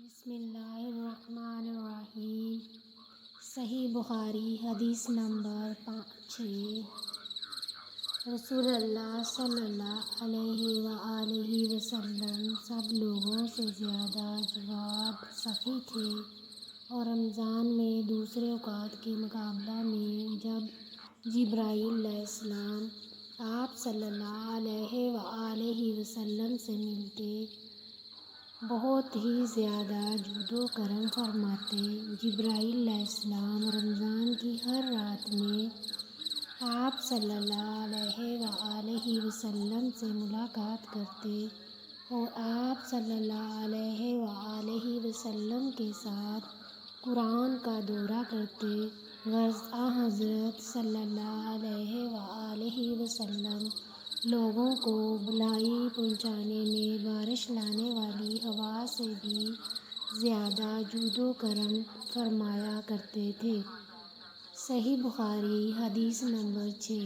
بسم اللہ الرحمن الرحیم۔ صحیح بخاری حدیث نمبر 6۔ رسول اللہ صلی اللہ علیہ وآلہ وسلم سب لوگوں سے زیادہ جواد سخی تھے، اور رمضان میں دوسرے اوقات کے مقابلہ میں جب جبرائیل علیہ السلام آپ صلی اللہ علیہ وآلہ وسلم سے ملتے بہت ہی زیادہ جود و کرم فرماتے۔ جبرائیل علیہ السلام رمضان کی ہر رات میں آپ صلی اللہ علیہ وآلہ وسلم سے ملاقات کرتے اور آپ صلی اللہ علیہ وآلہ وسلم کے ساتھ قرآن کا دورہ کرتے۔ غرض حضرت صلی اللہ علیہ وآلہ وسلم لوگوں کو بھلائی پہنچانے میں بارش لانے والی ہوا سے بھی زیادہ جود و کرم فرمایا کرتے تھے۔ صحیح بخاری حدیث نمبر 6۔